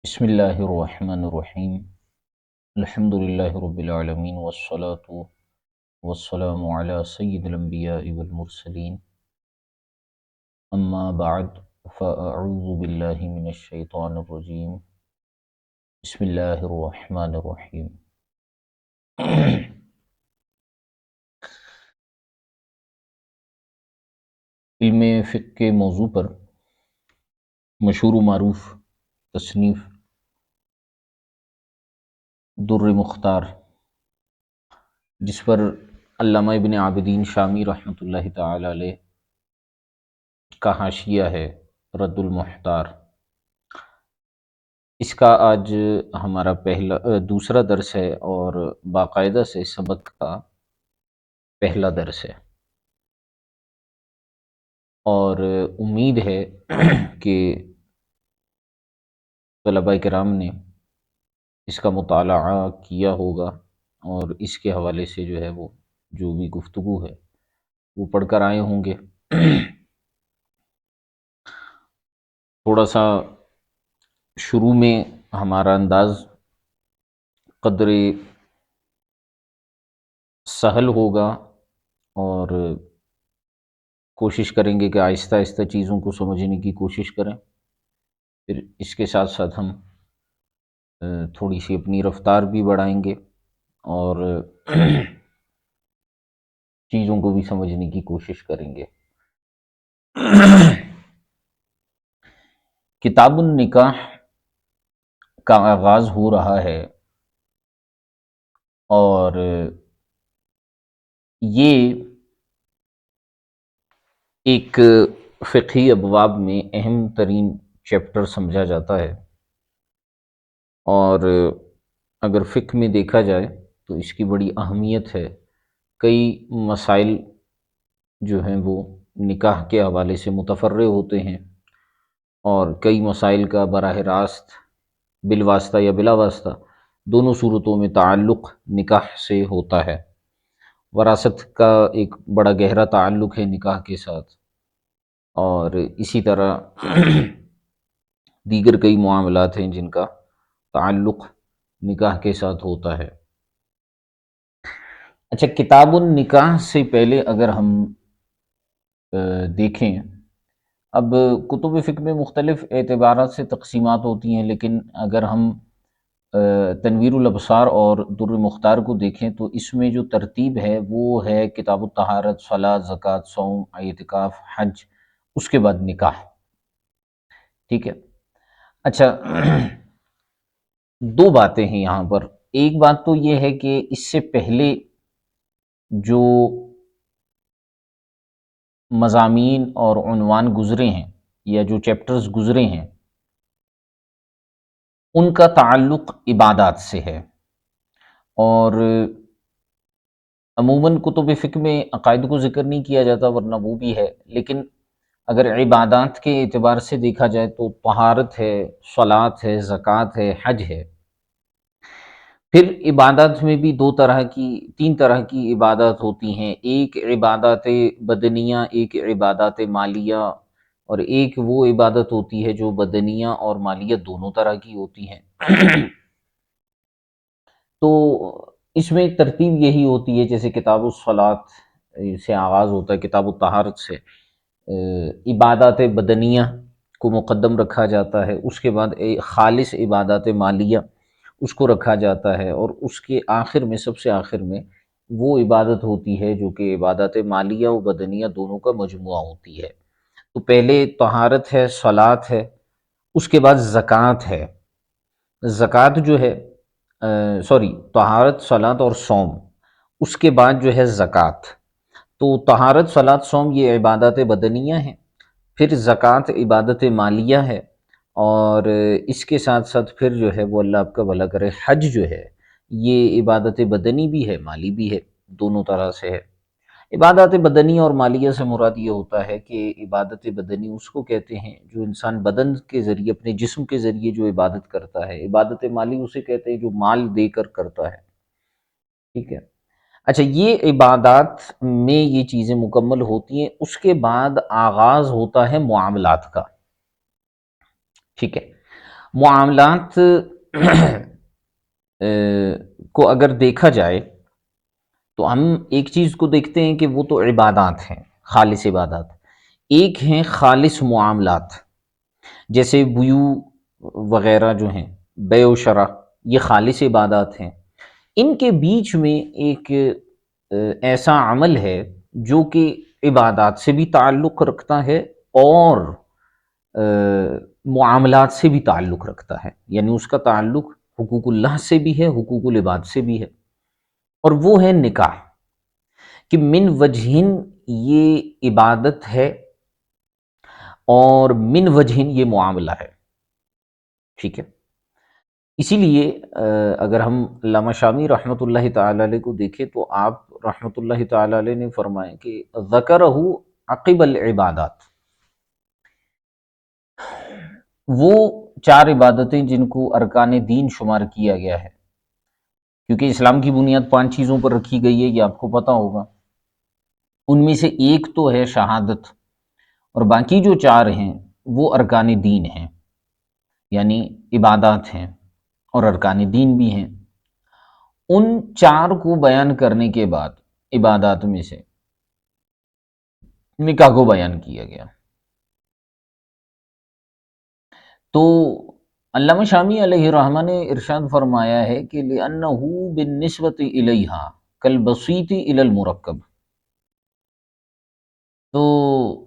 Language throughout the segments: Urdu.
بسم اللہ الرحمن الرحیم الحمد للہ رب العالمین والصلاة والسلام علی سید الانبیاء والمرسلین اما بعد فاعوذ باللہ من الشیطان الرجیم بسم اللہ الرحمن الرحیم علم فقہ کے موضوع پر مشہور و معروف تصنیف در مختار، جس پر علامہ ابن عابدین شامی رحمۃ اللہ تعالی علیہ کا حاشیہ ہے رد المحتار، اس کا آج ہمارا دوسرا درس ہے اور باقاعدہ سے سبق کا پہلا درس ہے، اور امید ہے کہ طلباء کرام نے اس کا مطالعہ کیا ہوگا اور اس کے حوالے سے جو ہے وہ جو بھی گفتگو ہے وہ پڑھ کر آئے ہوں گے۔ تھوڑا سا شروع میں ہمارا انداز قدر سہل ہوگا اور کوشش کریں گے کہ آہستہ آہستہ چیزوں کو سمجھنے کی کوشش کریں، پھر اس کے ساتھ ساتھ ہم تھوڑی سی اپنی رفتار بھی بڑھائیں گے اور چیزوں کو بھی سمجھنے کی کوشش کریں گے۔ کتاب النکاح کا آغاز ہو رہا ہے اور یہ ایک فقہی ابواب میں اہم ترین چیپٹر سمجھا جاتا ہے، اور اگر فقہ میں دیکھا جائے تو اس کی بڑی اہمیت ہے۔ کئی مسائل جو ہیں وہ نکاح کے حوالے سے متفرع ہوتے ہیں، اور کئی مسائل کا براہ راست بالواسطہ یا بلا واسطہ دونوں صورتوں میں تعلق نکاح سے ہوتا ہے۔ وراثت کا ایک بڑا گہرا تعلق ہے نکاح کے ساتھ، اور اسی طرح دیگر کئی معاملات ہیں جن کا تعلق نکاح کے ساتھ ہوتا ہے۔ اچھا، کتاب النکاح سے پہلے اگر ہم دیکھیں، اب کتب فقہ میں مختلف اعتبارات سے تقسیمات ہوتی ہیں، لیکن اگر ہم تنویر الابصار اور در مختار کو دیکھیں تو اس میں جو ترتیب ہے وہ ہے کتاب الطہارت، صلاۃ، زکوٰۃ، صوم، اعتکاف، حج، اس کے بعد نکاح۔ ٹھیک ہے، اچھا، دو باتیں ہیں یہاں پر۔ ایک بات تو یہ ہے کہ اس سے پہلے جو مضامین اور عنوان گزرے ہیں یا جو چیپٹرز گزرے ہیں ان کا تعلق عبادات سے ہے، اور عموماً کتب فقہ میں عقائد کو ذکر نہیں کیا جاتا ورنہ وہ بھی ہے، لیکن اگر عبادات کے اعتبار سے دیکھا جائے تو طہارت ہے، صلاۃ ہے، زکوٰۃ ہے، حج ہے۔ پھر عبادات میں بھی تین طرح کی عبادات ہوتی ہیں، ایک عبادات بدنیہ، ایک عبادات مالیہ، اور ایک وہ عبادت ہوتی ہے جو بدنیہ اور مالیہ دونوں طرح کی ہوتی ہیں۔ تو اس میں ترتیب یہی ہوتی ہے، جیسے کتاب الصلاۃ سے آغاز ہوتا ہے، کتاب الطہارت سے عبادات بدنیہ کو مقدم رکھا جاتا ہے، اس کے بعد خالص عبادات مالیہ اس کو رکھا جاتا ہے، اور اس کے آخر میں، سب سے آخر میں، وہ عبادت ہوتی ہے جو کہ عبادات مالیہ و بدنیہ دونوں کا مجموعہ ہوتی ہے۔ تو پہلے طہارت ہے، صلاۃ ہے، اس کے بعد زکوٰۃ ہے۔ زکوٰۃ جو ہے طہارت، صلاۃ اور صوم، اس کے بعد جو ہے زکوٰۃ۔ تو طہارت، صلاۃ، صوم یہ عبادات بدنیہ ہیں، پھر زکوٰۃ عبادت مالیہ ہے، اور اس کے ساتھ ساتھ پھر جو ہے وہ اللہ آپ کا بھلا کرے حج جو ہے یہ عبادت بدنی بھی ہے، مالی بھی ہے، دونوں طرح سے ہے۔ عبادت بدنی اور مالیہ سے مراد یہ ہوتا ہے کہ عبادت بدنی اس کو کہتے ہیں جو انسان بدن کے ذریعے، اپنے جسم کے ذریعے جو عبادت کرتا ہے، عبادت مالی اسے کہتے ہیں جو مال دے کر کرتا ہے۔ ٹھیک ہے، اچھا، یہ عبادات میں یہ چیزیں مکمل ہوتی ہیں، اس کے بعد آغاز ہوتا ہے معاملات کا۔ ٹھیک ہے، معاملات کو اگر دیکھا جائے تو ہم ایک چیز کو دیکھتے ہیں کہ وہ تو عبادات ہیں، خالص عبادات۔ ایک ہیں خالص معاملات، جیسے بیوع وغیرہ جو ہیں، بیع و شرع، یہ خالص عبادات ہیں۔ ان کے بیچ میں ایک ایسا عمل ہے جو کہ عبادات سے بھی تعلق رکھتا ہے اور معاملات سے بھی تعلق رکھتا ہے، یعنی اس کا تعلق حقوق اللہ سے بھی ہے، حقوق العباد سے بھی ہے، اور وہ ہے نکاح، کہ من وجہن یہ عبادت ہے اور من وجہن یہ معاملہ ہے، ٹھیک ہے۔ اسی لیے اگر ہم علامہ شامی رحمۃ اللہ تعالی علیہ کو دیکھیں تو آپ رحمۃ اللہ تعالی علیہ نے فرمایا کہ ذکرہ عقب العبادات، وہ چار عبادتیں جن کو ارکان دین شمار کیا گیا ہے، کیونکہ اسلام کی بنیاد 5 چیزوں پر رکھی گئی ہے، یہ آپ کو پتہ ہوگا۔ ان میں سے ایک تو ہے شہادت، اور باقی جو 4 ہیں وہ ارکان دین ہیں، یعنی عبادات ہیں اور ارکان دین بھی ہیں۔ ان 4 کو بیان کرنے کے بعد عبادات میں سے نکاح کو بیان کیا گیا۔ تو علامہ شامی علیہ رحمہ نے ارشاد فرمایا ہے کہ لِأَنَّهُ بِالنِّسْبَةِ إِلَيْهَا كَالْبَسِيطِ إِلَى الْمُرَكَّبِ، تو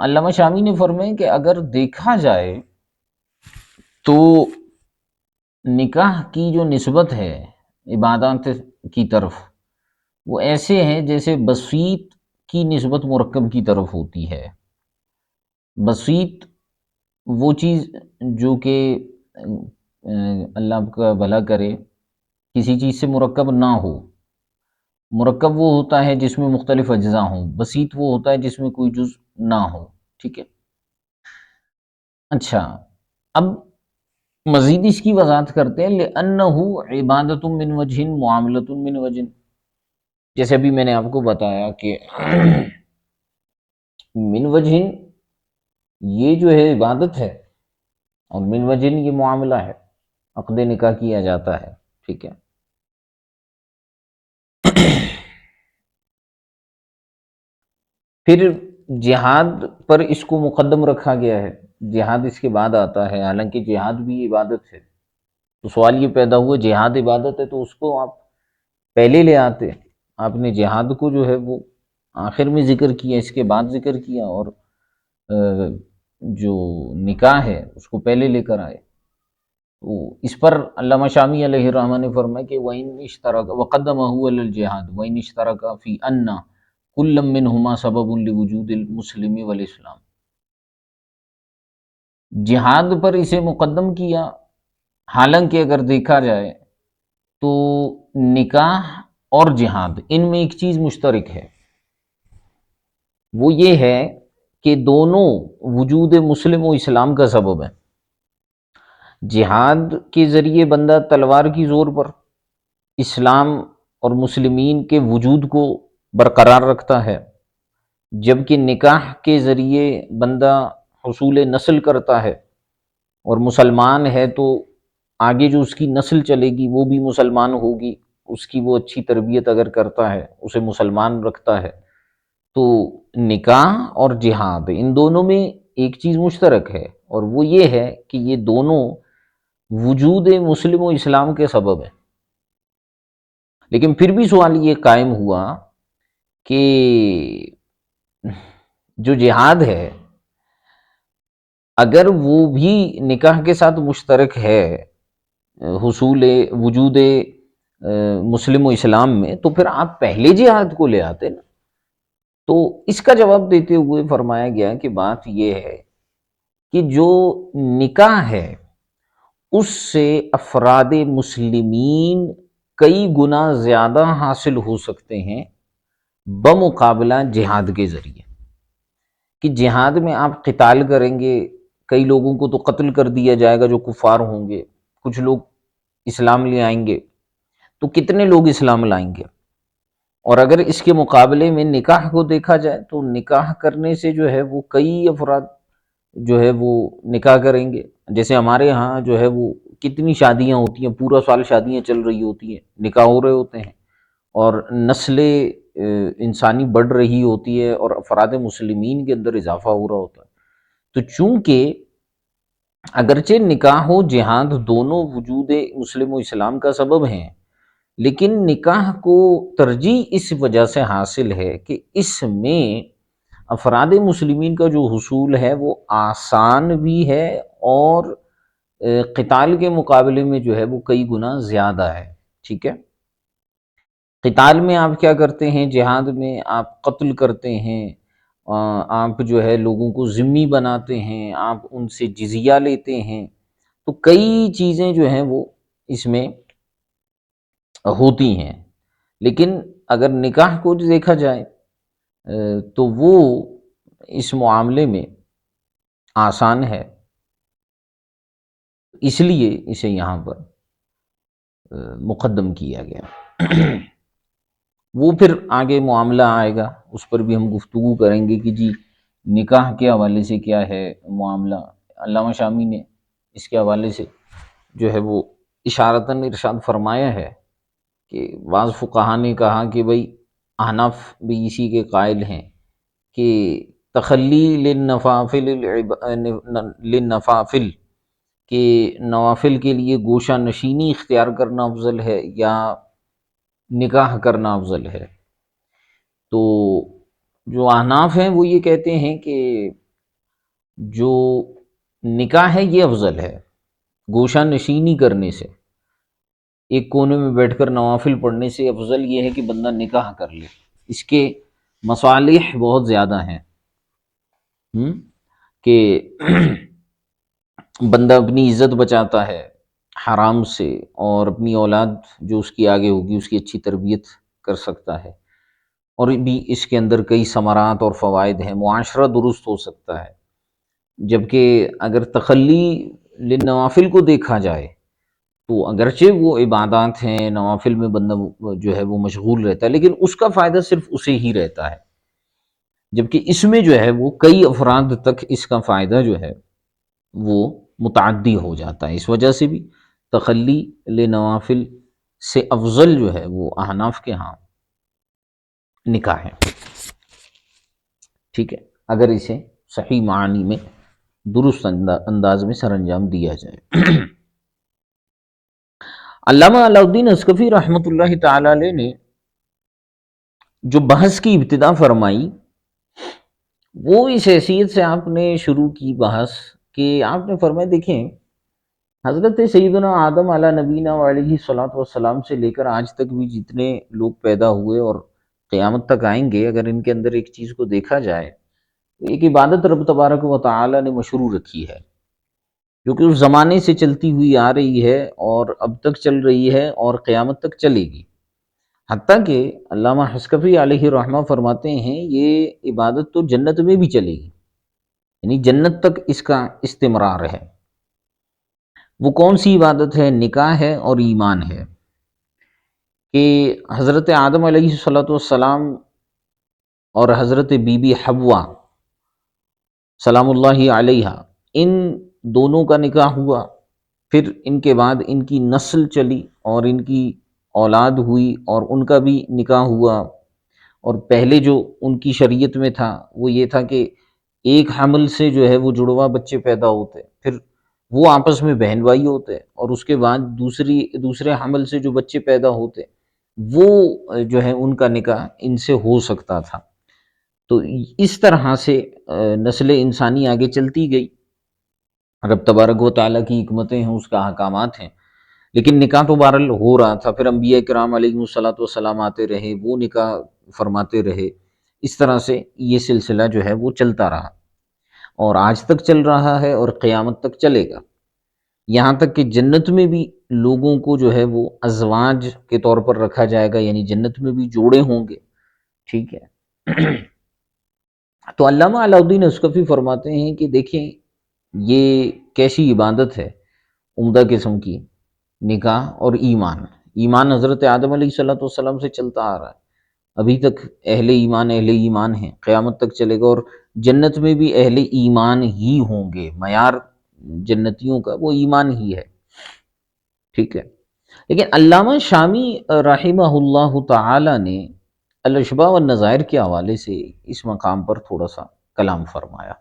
علامہ شامی نے فرمایا کہ اگر دیکھا جائے تو نکاح کی جو نسبت ہے عبادات کی طرف، وہ ایسے ہیں جیسے بسیط کی نسبت مرکب کی طرف ہوتی ہے۔ بسیط وہ چیز جو کہ اللہ آپ کا بھلا کرے کسی چیز سے مرکب نہ ہو، مرکب وہ ہوتا ہے جس میں مختلف اجزاء ہوں، بسیط وہ ہوتا ہے جس میں کوئی جز نہ ہو، ٹھیک ہے۔ اچھا، اب مزید اس کی وضاحت کرتے ہیں، لِأَنَّهُ عِبَادَةٌ مِّن وَجْهٍ مُعَامَلَةٌ مِّن وَجْهٍ، جیسے ابھی میں نے آپ کو بتایا کہ من وجہن یہ جو ہے عبادت ہے، اور من وجہن یہ معاملہ ہے، عقد نکاح کیا جاتا ہے، ٹھیک ہے۔ پھر جہاد پر اس کو مقدم رکھا گیا ہے، جہاد اس کے بعد آتا ہے، حالانکہ جہاد بھی عبادت ہے۔ تو سوال یہ پیدا ہوا، جہاد عبادت ہے تو اس کو آپ پہلے لے آتے، آپ نے جہاد کو جو ہے وہ آخر میں ذکر کیا، اس کے بعد ذکر کیا، اور جو نکاح ہے اس کو پہلے لے کر آئے۔ تو اس پر علامہ شامی علیہ الرحمہ نے فرمایا کہ وَإِنْ اشْتَرَكَ وَقَدَّمَهُ عَلَى الْجِهَادِ وَإِنْ اشْتَرَكَ فِي أَنَّ كُلًّا مِّنْهُمَا سَبَبٌ لِوُجُودِ الْمُسْلِمِ وَالْإِسْلَامِ، جہاد پر اسے مقدم کیا، حالانکہ اگر دیکھا جائے تو نکاح اور جہاد ان میں ایک چیز مشترک ہے، وہ یہ ہے کہ دونوں وجود مسلم و اسلام کا سبب ہے۔ جہاد کے ذریعے بندہ تلوار کی زور پر اسلام اور مسلمین کے وجود کو برقرار رکھتا ہے، جبکہ نکاح کے ذریعے بندہ حصول نسل کرتا ہے، اور مسلمان ہے تو آگے جو اس کی نسل چلے گی وہ بھی مسلمان ہوگی، اس کی وہ اچھی تربیت اگر کرتا ہے اسے مسلمان رکھتا ہے۔ تو نکاح اور جہاد ان دونوں میں ایک چیز مشترک ہے، اور وہ یہ ہے کہ یہ دونوں وجود مسلم و اسلام کے سبب ہیں۔ لیکن پھر بھی سوال یہ قائم ہوا کہ جو جہاد ہے اگر وہ بھی نکاح کے ساتھ مشترک ہے حصول وجود مسلم و اسلام میں، تو پھر آپ پہلے جہاد کو لے آتے نا۔ تو اس کا جواب دیتے ہوئے فرمایا گیا کہ بات یہ ہے کہ جو نکاح ہے اس سے افراد مسلمین کئی گنا زیادہ حاصل ہو سکتے ہیں بمقابلہ جہاد کے ذریعے، کہ جہاد میں آپ قتال کریں گے، کئی لوگوں کو تو قتل کر دیا جائے گا جو کفار ہوں گے، کچھ لوگ اسلام لے آئیں گے، تو کتنے لوگ اسلام لائیں گے؟ اور اگر اس کے مقابلے میں نکاح کو دیکھا جائے تو نکاح کرنے سے جو ہے وہ کئی افراد جو ہے وہ نکاح کریں گے، جیسے ہمارے ہاں جو ہے وہ کتنی شادیاں ہوتی ہیں، پورا سال شادیاں چل رہی ہوتی ہیں، نکاح ہو رہے ہوتے ہیں، اور نسلیں انسانی بڑھ رہی ہوتی ہے، اور افراد مسلمین کے اندر اضافہ ہو رہا ہوتا ہے۔ تو چونکہ اگرچہ نکاح و جہاد دونوں وجود مسلم و اسلام کا سبب ہیں، لیکن نکاح کو ترجیح اس وجہ سے حاصل ہے کہ اس میں افراد مسلمین کا جو حصول ہے وہ آسان بھی ہے، اور قتال کے مقابلے میں جو ہے وہ کئی گنا زیادہ ہے۔ ٹھیک ہے، قتال میں آپ کیا کرتے ہیں، جہاد میں آپ قتل کرتے ہیں، آپ جو ہے لوگوں کو ذمہ بناتے ہیں، آپ ان سے جزیہ لیتے ہیں، تو کئی چیزیں جو ہیں وہ اس میں ہوتی ہیں۔ لیکن اگر نکاح کو دیکھا جائے تو وہ اس معاملے میں آسان ہے، اس لیے اسے یہاں پر مقدم کیا گیا۔ وہ پھر آگے معاملہ آئے گا، اس پر بھی ہم گفتگو کریں گے کہ جی نکاح کے حوالے سے کیا ہے معاملہ۔ علامہ شامی نے اس کے حوالے سے جو ہے وہ اشارتاً ارشاد فرمایا ہے کہ بعض فقہا نے کہا کہ بھئی احناف بھی اسی کے قائل ہیں کہ تخلی للنفافل کہ نوافل کے لیے گوشہ نشینی اختیار کرنا افضل ہے یا نکاح کرنا افضل ہے۔ تو جو احناف ہیں وہ یہ کہتے ہیں کہ جو نکاح ہے یہ افضل ہے، گوشہ نشینی کرنے سے، ایک کونے میں بیٹھ کر نوافل پڑھنے سے افضل یہ ہے کہ بندہ نکاح کر لے۔ اس کے مصالح بہت زیادہ ہیں، کہ بندہ اپنی عزت بچاتا ہے حرام سے، اور اپنی اولاد جو اس کی آگے ہوگی اس کی اچھی تربیت کر سکتا ہے، اور بھی اس کے اندر کئی ثمرات اور فوائد ہیں، معاشرہ درست ہو سکتا ہے۔ جبکہ اگر تخلی للنوافل کو دیکھا جائے تو اگرچہ وہ عبادات ہیں، نوافل میں بندہ جو ہے وہ مشغول رہتا ہے، لیکن اس کا فائدہ صرف اسے ہی رہتا ہے، جبکہ اس میں جو ہے وہ کئی افراد تک اس کا فائدہ جو ہے وہ متعدی ہو جاتا ہے۔ اس وجہ سے بھی تخلی لنوافل سے افضل جو ہے وہ احناف کے ہاں نکاح ہے۔ ٹھیک ہے، اگر اسے صحیح معنی میں درست انداز میں سر انجام دیا جائے۔ علامہ علاء الدین اسقفی رحمۃ اللہ تعالی علیہ نے جو بحث کی ابتدا فرمائی وہ اس حیثیت سے آپ نے شروع کی بحث کہ آپ نے فرمایا دیکھیں حضرت سیدنا آدم علیہ نبینا علیہ الصلوۃ والسلام سے لے کر آج تک بھی جتنے لوگ پیدا ہوئے اور قیامت تک آئیں گے، اگر ان کے اندر ایک چیز کو دیکھا جائے تو ایک عبادت رب تبارک و تعالی نے مشروع رکھی ہے، جو کہ اس زمانے سے چلتی ہوئی آ رہی ہے اور اب تک چل رہی ہے اور قیامت تک چلے گی۔ حتیٰ کہ علامہ حسکفی علیہ رحمہ فرماتے ہیں یہ عبادت تو جنت میں بھی چلے گی، یعنی جنت تک اس کا استمرار ہے۔ وہ کون سی عبادت ہے؟ نکاح ہے اور ایمان ہے، کہ حضرت آدم علیہ الصلوۃ والسلام اور حضرت بی بی حوا سلام اللہ علیہا، ان دونوں کا نکاح ہوا، پھر ان کے بعد ان کی نسل چلی اور ان کی اولاد ہوئی اور ان کا بھی نکاح ہوا۔ اور پہلے جو ان کی شریعت میں تھا وہ یہ تھا کہ ایک حمل سے جو ہے وہ جڑواں بچے پیدا ہوتے، پھر وہ آپس میں بہن بھائی ہوتے، اور اس کے بعد دوسرے حمل سے جو بچے پیدا ہوتے وہ جو ہے ان کا نکاح ان سے ہو سکتا تھا۔ تو اس طرح سے نسل انسانی آگے چلتی گئی، رب تبارک و تعالیٰ کی حکمتیں ہیں، اس کا احکامات ہیں، لیکن نکاح تو بہرحال ہو رہا تھا۔ پھر انبیاء کرام علیہ الصلوۃ والسلام آتے رہے، وہ نکاح فرماتے رہے، اس طرح سے یہ سلسلہ جو ہے وہ چلتا رہا اور آج تک چل رہا ہے اور قیامت تک چلے گا، یہاں تک کہ جنت میں بھی لوگوں کو جو ہے وہ ازواج کے طور پر رکھا جائے گا، یعنی جنت میں بھی جوڑے ہوں گے۔ ٹھیک ہے، تو علامہ علاء الدین اسقفی فرماتے ہیں کہ دیکھیں یہ کیسی عبادت ہے عمدہ قسم کی، نکاح اور ایمان۔ ایمان حضرت آدم علیہ الصلوۃ والسلام سے چلتا آ رہا ہے، ابھی تک اہل ایمان ہیں، قیامت تک چلے گا، اور جنت میں بھی اہل ایمان ہی ہوں گے، معیار جنتیوں کا وہ ایمان ہی ہے۔ ٹھیک ہے، لیکن علامہ شامی رحمہ اللہ تعالی نے الاشباح والنظائر کے حوالے سے اس مقام پر تھوڑا سا کلام فرمایا۔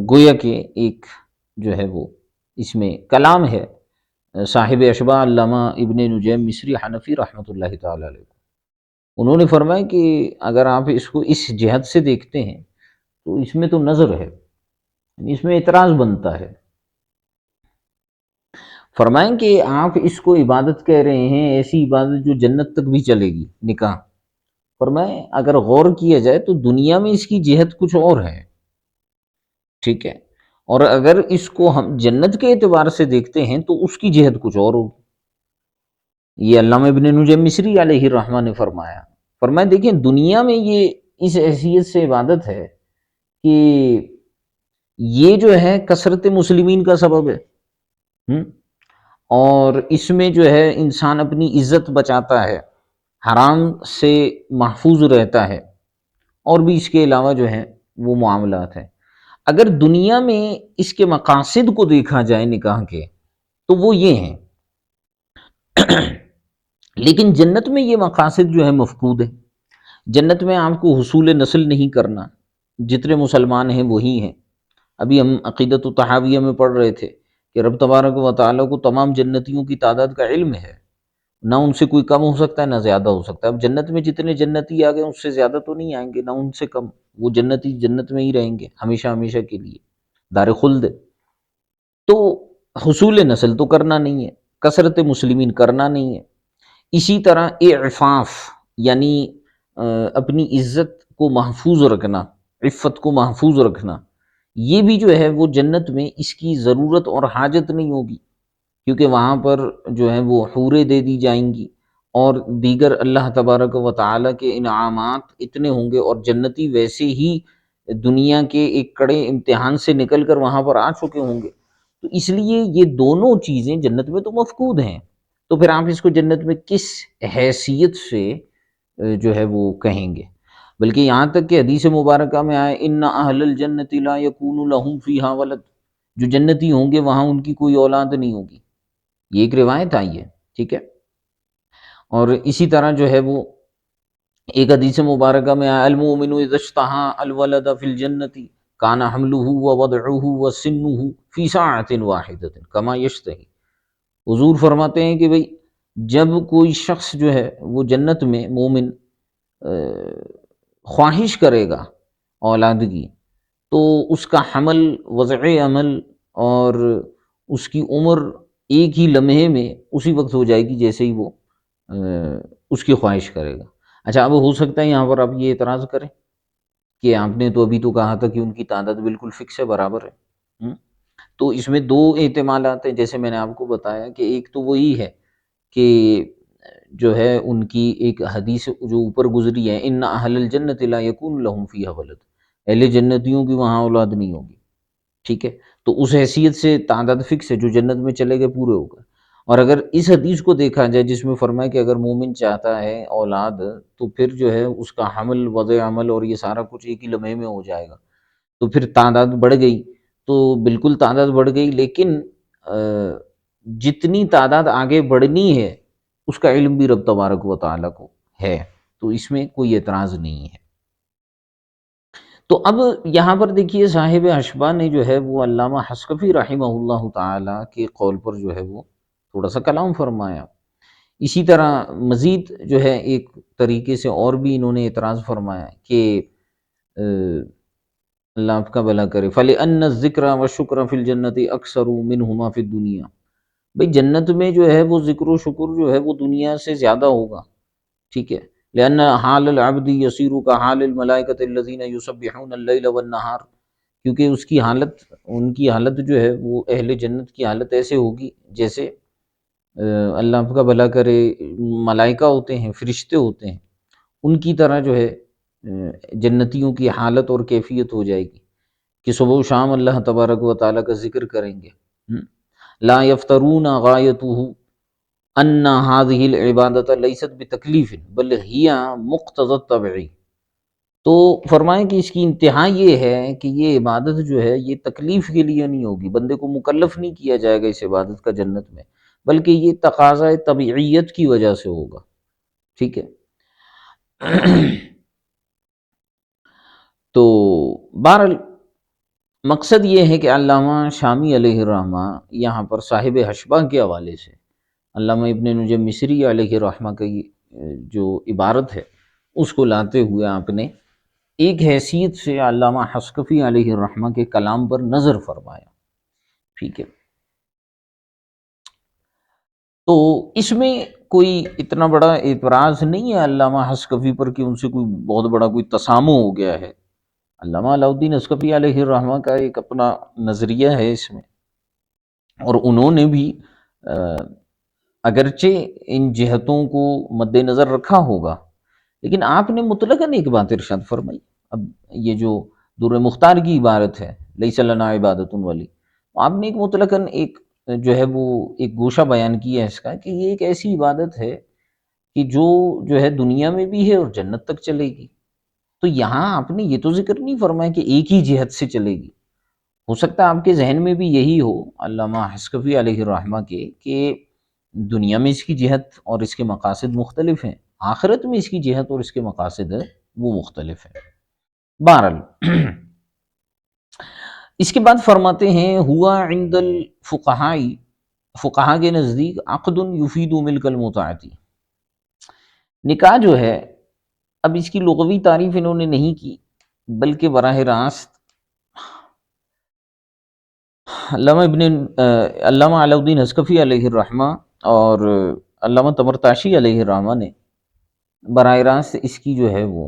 گویا کہ ایک جو ہے وہ اس میں کلام ہے صاحب اشباح علامہ ابن نجیم مصری حنفی رحمۃ اللہ تعالی علیہ، انہوں نے فرمایا کہ اگر آپ اس کو اس جہت سے دیکھتے ہیں تو اس میں تو نظر ہے، یعنی اس میں اعتراض بنتا ہے۔ فرمائیں کہ آپ اس کو عبادت کہہ رہے ہیں، ایسی عبادت جو جنت تک بھی چلے گی، نکاح۔ فرمائیں اگر غور کیا جائے تو دنیا میں اس کی جہت کچھ اور ہے، ٹھیک ہے، اور اگر اس کو ہم جنت کے اعتبار سے دیکھتے ہیں تو اس کی جہت کچھ اور ہوگی۔ یہ علامہ ابن نجم مصری علیہ الرحمہ نے فرمایا۔ فرمایا دیکھیں دنیا میں یہ اس حیثیت سے عبادت ہے کہ یہ جو ہے کثرت مسلمین کا سبب ہے، ہم، اور اس میں جو ہے انسان اپنی عزت بچاتا ہے، حرام سے محفوظ رہتا ہے، اور بھی اس کے علاوہ جو ہے وہ معاملات ہیں۔ اگر دنیا میں اس کے مقاصد کو دیکھا جائے نکاح کے تو وہ یہ ہیں، لیکن جنت میں یہ مقاصد جو ہے مفقود ہیں۔ جنت میں آپ کو حصول نسل نہیں کرنا، جتنے مسلمان ہیں وہی ہیں۔ ابھی ہم عقیدۃ الطحاویہ میں پڑھ رہے تھے کہ رب تبارک و تعالیٰ کو تمام جنتیوں کی تعداد کا علم ہے، نہ ان سے کوئی کم ہو سکتا ہے نہ زیادہ ہو سکتا ہے۔ اب جنت میں جتنے جنتی آ گئے اس سے زیادہ تو نہیں آئیں گے، نہ ان سے کم، وہ جنتی جنت میں ہی رہیں گے ہمیشہ ہمیشہ کے لیے، دار خلد۔ تو حصول نسل تو کرنا نہیں ہے، کثرت مسلمین کرنا نہیں ہے، اسی طرح اعفاف یعنی اپنی عزت کو محفوظ رکھنا، عفت کو محفوظ رکھنا، یہ بھی جو ہے وہ جنت میں اس کی ضرورت اور حاجت نہیں ہوگی، کیونکہ وہاں پر جو ہے وہ حوریں دے دی جائیں گی، اور دیگر اللہ تبارک و تعالیٰ کے انعامات اتنے ہوں گے، اور جنتی ویسے ہی دنیا کے ایک کڑے امتحان سے نکل کر وہاں پر آ چکے ہوں گے، تو اس لیے یہ دونوں چیزیں جنت میں تو مفقود ہیں۔ تو پھر آپ اس کو جنت میں کس حیثیت سے جو ہے وہ کہیں گے؟ بلکہ یہاں تک کہ حدیث مبارکہ میں آئے ان اہل الجنت لا یکون لہم فیہا ولد، جو جنتی ہوں گے وہاں ان کی کوئی اولاد نہیں ہوگی، یہ ایک روایت آئی ہے، ٹھیک ہے۔ اور اسی طرح جو ہے وہ ایک حدیث مبارکہ میں آیا المؤمن اذا اشتہا الولد فی الجنت کان حملہ ووضعہ وسنہ فی ساعۃ واحدۃ کما یشتہی۔ حضور فرماتے ہیں کہ بھئی جب کوئی شخص جو ہے وہ جنت میں مومن خواہش کرے گا اولاد کی، تو اس کا حمل، وضع عمل اور اس کی عمر ایک ہی لمحے میں اسی وقت ہو جائے گی جیسے ہی وہ اس کی خواہش کرے گا۔ اچھا اب ہو سکتا ہے یہاں پر آپ یہ اعتراض کریں کہ آپ نے تو ابھی تو کہا تھا کہ ان کی تعداد بالکل فکس ہے، برابر ہے۔ تو اس میں دو احتمالات ہیں، جیسے میں نے آپ کو بتایا کہ ایک تو وہی ہے کہ جو ہے ان کی ایک حدیث جو اوپر گزری ہے ان اہل الجنت لا یکون لہم فیہا ولد، اہل جنتیوں کی وہاں اولاد نہیں ہوگی، ٹھیک ہے، تو اس حیثیت سے تعداد فکس ہے، جو جنت میں چلے گئے پورے ہو گئے۔ اور اگر اس حدیث کو دیکھا جائے جس میں فرمایا کہ اگر مومن چاہتا ہے اولاد تو پھر جو ہے اس کا حمل، وضع عمل اور یہ سارا کچھ ایک ہی لمحے میں ہو جائے گا، تو پھر تعداد بڑھ گئی، تو بالکل تعداد بڑھ گئی، لیکن جتنی تعداد آگے بڑھنی ہے اس کا علم بھی رب تبارک و تعالیٰ کو ہے، تو اس میں کوئی اعتراض نہیں ہے۔ تو اب یہاں پر دیکھیے صاحب اشباح نے جو ہے وہ علامہ حصکفی رحمہ اللہ تعالیٰ کے قول پر جو ہے وہ تھوڑا سا کلام فرمایا۔ اسی طرح مزید جو ہے ایک طریقے سے اور بھی انہوں نے اعتراض فرمایا کہ اللہ آپ کا بھلا کرے فَلِأَنَّ الذِّكْرَ وَالشُّكْرَ فِي الْجَنَّةِ أَكْثَرُ مِنْهُمَا فِي الدُّنْيَا، بھئی جنت میں جو ہے وہ ذکر و شکر جو ہے وہ دنیا سے زیادہ ہوگا، ٹھیک ہے، لأن حال العبد یصیر کحال الملائکۃ الذین یسبحون اللیل والنہار، کیونکہ اس کی حالت، ان کی حالت جو ہے وہ اہل جنت کی حالت ایسے ہوگی جیسے اللہ آپ کا بھلا کرے ملائکہ ہوتے ہیں، فرشتے ہوتے ہیں، ان کی طرح جو ہے جنتیوں کی حالت اور کیفیت ہو جائے گی کہ صبح و شام اللہ تبارک و تعالیٰ کا ذکر کریں گے۔ لا یفترون غایتہ ان هذه العبادۃ لیست بتکلیف بل ہی مقتضی الطبع، تو فرمائیں کہ اس کی انتہا یہ ہے کہ یہ عبادت جو ہے یہ تکلیف کے لیے نہیں ہوگی، بندے کو مکلف نہیں کیا جائے گا اس عبادت کا جنت میں، بلکہ یہ تقاضۂ طبیعیت کی وجہ سے ہوگا، ٹھیک ہے۔ تو بہرحال مقصد یہ ہے کہ علامہ شامی علیہ الرحمہ یہاں پر صاحب حشبہ کے حوالے سے علامہ ابن نجم مصری علیہ الرحمہ کی جو عبارت ہے اس کو لاتے ہوئے آپ نے ایک حیثیت سے علامہ حصکفی علیہ الرحمہ کے کلام پر نظر فرمایا، ٹھیک ہے۔ تو اس میں کوئی اتنا بڑا اعتراض نہیں ہے علامہ حصکفی پر کہ ان سے کوئی بہت بڑا کوئی تسامح ہو گیا ہے۔ علامہ علاؤ الدین حصکفی علیہ الرحمہ کا ایک اپنا نظریہ ہے اس میں، اور انہوں نے بھی اگرچہ ان جہتوں کو مد نظر رکھا ہوگا، لیکن آپ نے مطلقاً ایک بات ارشاد فرمائی۔ اب یہ جو در مختار کی عبارت ہے لیس لنا عبادت والی، آپ نے ایک مطلقاً ایک جو ہے وہ ایک گوشہ بیان کیا ہے اس کا کہ یہ ایک ایسی عبادت ہے کہ جو ہے دنیا میں بھی ہے اور جنت تک چلے گی۔ تو یہاں آپ نے یہ تو ذکر نہیں فرمایا کہ ایک ہی جہت سے چلے گی۔ ہو سکتا ہے آپ کے ذہن میں بھی یہی ہو علامہ حصکفی علیہ الرحمہ کے کہ دنیا میں اس کی جہت اور اس کے مقاصد مختلف ہیں، آخرت میں اس کی جہت اور اس کے مقاصد وہ مختلف ہیں۔ بہرحال اس کے بعد فرماتے ہیں ہوا عند الفقہاء، فقہا کے نزدیک عقد یفید ملک المتعتی، نکاح جو ہے، اب اس کی لغوی تعریف انہوں نے نہیں کی بلکہ براہ راست علامہ علاء الدین حصکفی علیہ الرحمہ اور علامہ تمرتاشی علیہ الرحمہ نے براہ راست اس کی جو ہے وہ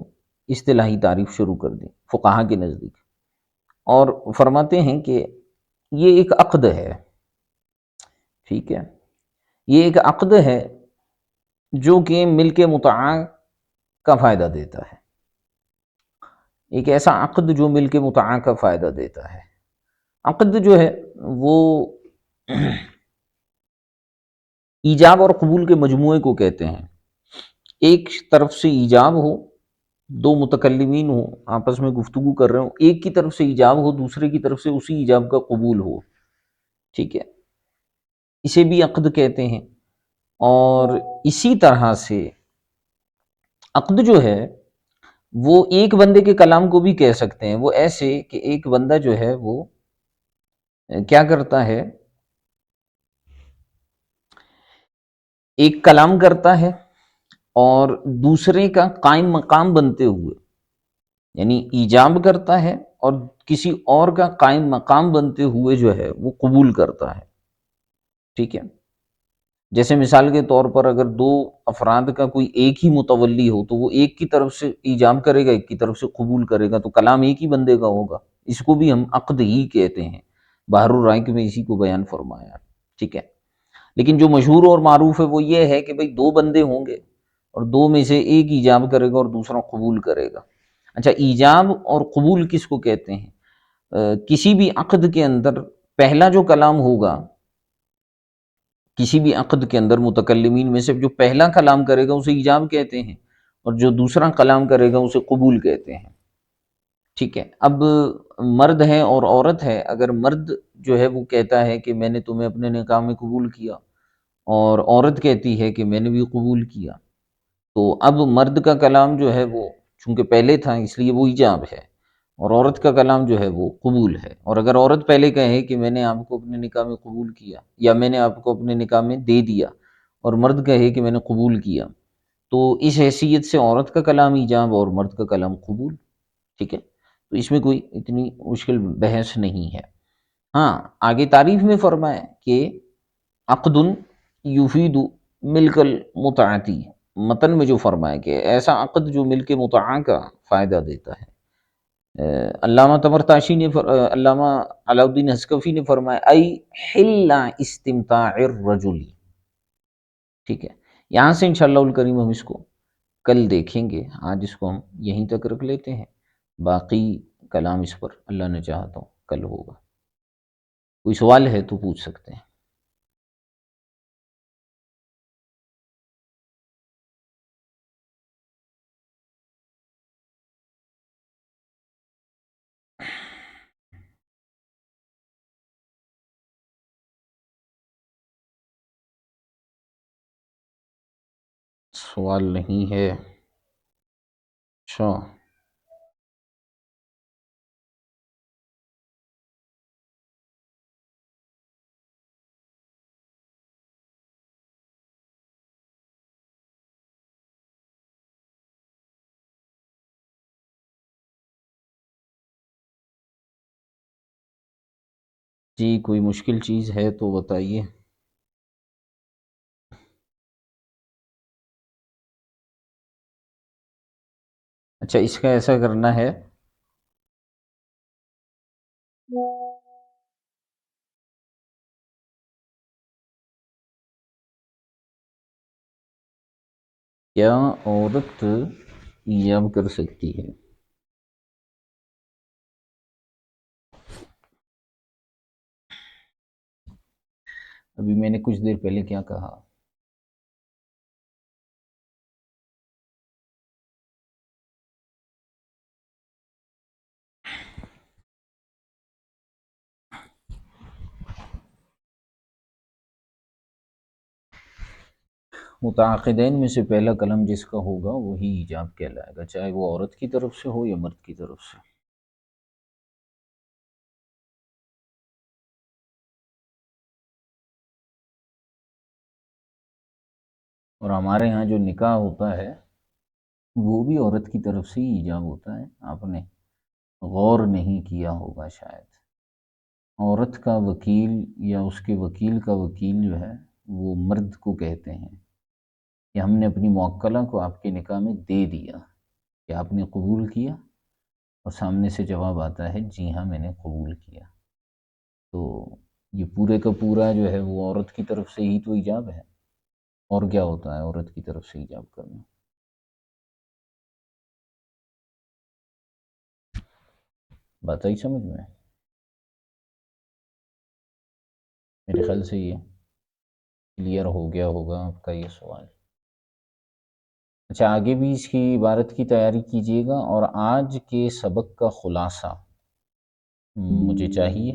اصطلاحی تعریف شروع کر دی فقہا کے نزدیک، اور فرماتے ہیں کہ یہ ایک عقد ہے، ٹھیک ہے، یہ ایک عقد ہے جو کہ ملک متعا کا فائدہ دیتا ہے، ایک ایسا عقد جو ملک متعا کا فائدہ دیتا ہے۔ عقد جو ہے وہ ایجاب اور قبول کے مجموعے کو کہتے ہیں، ایک طرف سے ایجاب ہو، دو متکلمین ہوں آپس میں گفتگو کر رہے ہوں، ایک کی طرف سے ایجاب ہو دوسرے کی طرف سے اسی ایجاب کا قبول ہو، ٹھیک ہے، اسے بھی عقد کہتے ہیں۔ اور اسی طرح سے عقد جو ہے وہ ایک بندے کے کلام کو بھی کہہ سکتے ہیں، وہ ایسے کہ ایک بندہ جو ہے وہ کیا کرتا ہے، ایک کلام کرتا ہے اور دوسرے کا قائم مقام بنتے ہوئے، یعنی ایجاب کرتا ہے اور کسی اور کا قائم مقام بنتے ہوئے جو ہے وہ قبول کرتا ہے، ٹھیک ہے۔ جیسے مثال کے طور پر اگر دو افراد کا کوئی ایک ہی متولی ہو تو وہ ایک کی طرف سے ایجاب کرے گا ایک کی طرف سے قبول کرے گا، تو کلام ایک ہی بندے کا ہوگا، اس کو بھی ہم عقد ہی کہتے ہیں، بحر الرائق میں اسی کو بیان فرمایا، ٹھیک ہے۔ لیکن جو مشہور اور معروف ہے وہ یہ ہے کہ بھئی دو بندے ہوں گے اور دو میں سے ایک ایجاب کرے گا اور دوسرا قبول کرے گا۔ اچھا، ایجاب اور قبول کس کو کہتے ہیں؟ کسی بھی عقد کے اندر پہلا جو کلام ہوگا، کسی بھی عقد کے اندر متکلمین میں سے جو پہلا کلام کرے گا اسے ایجاب کہتے ہیں، اور جو دوسرا کلام کرے گا اسے قبول کہتے ہیں، ٹھیک ہے۔ اب مرد ہے اور عورت ہے، اگر مرد جو ہے وہ کہتا ہے کہ میں نے تمہیں اپنے نکاح میں قبول کیا، اور عورت کہتی ہے کہ میں نے بھی قبول کیا، تو اب مرد کا کلام جو ہے وہ چونکہ پہلے تھا اس لیے وہ ایجاب ہے، اور عورت کا کلام جو ہے وہ قبول ہے۔ اور اگر عورت پہلے کہے کہ میں نے آپ کو اپنے نکاح میں قبول کیا یا میں نے آپ کو اپنے نکاح میں دے دیا، اور مرد کہے کہ میں نے قبول کیا، تو اس حیثیت سے عورت کا کلام ایجاب اور مرد کا کلام قبول، ٹھیک ہے۔ تو اس میں کوئی اتنی مشکل بحث نہیں ہے۔ ہاں، آگے تعریف میں فرمایا کہ عقد یفید ملک المتعتی، متن میں جو فرمایا کہ ایسا عقد جو ملک متعا کا فائدہ دیتا ہے۔ علامہ تمرتاشی نے علامہ علاء الدین حصکفی نے فرمایا ای حل استمتاع الرجل، ٹھیک ہے۔ یہاں سے انشاءاللہ الکریم ہم اس کو کل دیکھیں گے، آج اس کو ہم یہیں تک رکھ لیتے ہیں، باقی کلام اس پر اللہ نے چاہا تو کل ہوگا۔ کوئی سوال ہے تو پوچھ سکتے ہیں۔ سوال نہیں ہے؟ اچھا، جی کوئی مشکل چیز ہے تو بتائیے۔ اچھا، اس کا ایسا کرنا ہے، کیا عورت ایجاب کر سکتی ہے؟ ابھی میں نے کچھ دیر پہلے کیا کہا؟ متعاقدین میں سے پہلا کلم جس کا ہوگا وہی ایجاب کہلائے گا، چاہے وہ عورت کی طرف سے ہو یا مرد کی طرف سے۔ اور ہمارے ہاں جو نکاح ہوتا ہے وہ بھی عورت کی طرف سے ہی ایجاب ہوتا ہے، آپ نے غور نہیں کیا ہوگا شاید۔ عورت کا وکیل یا اس کے وکیل کا وکیل جو ہے وہ مرد کو کہتے ہیں کہ ہم نے اپنی موکلہ کو آپ کے نکاح میں دے دیا، کہ آپ نے قبول کیا، اور سامنے سے جواب آتا ہے جی ہاں میں نے قبول کیا، تو یہ پورے کا پورا جو ہے وہ عورت کی طرف سے ہی تو ایجاب ہے، اور کیا ہوتا ہے عورت کی طرف سے ایجاب کرنا؟ بات آئی سمجھ میں؟ میرے خیال سے یہ کلیئر ہو گیا ہوگا آپ کا یہ سوال۔ اچھا، آگے بھی اس کی عبارت کی تیاری کیجیے گا، اور آج کے سبق کا خلاصہ مجھے چاہیے،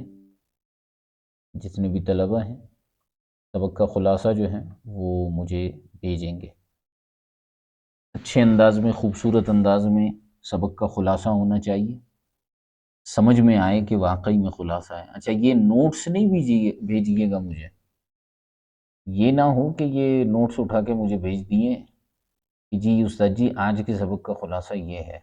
جتنے بھی طلبہ ہیں سبق کا خلاصہ جو ہے وہ مجھے بھیجیں گے، اچھے انداز میں، خوبصورت انداز میں سبق کا خلاصہ ہونا چاہیے، سمجھ میں آئے کہ واقعی میں خلاصہ ہے۔ اچھا، یہ نوٹس نہیں بھیجیے گا مجھے، یہ نہ ہو کہ یہ نوٹس اٹھا کے مجھے بھیج دیے کہ جی استاد جی آج کے سبق کا خلاصہ یہ ہے،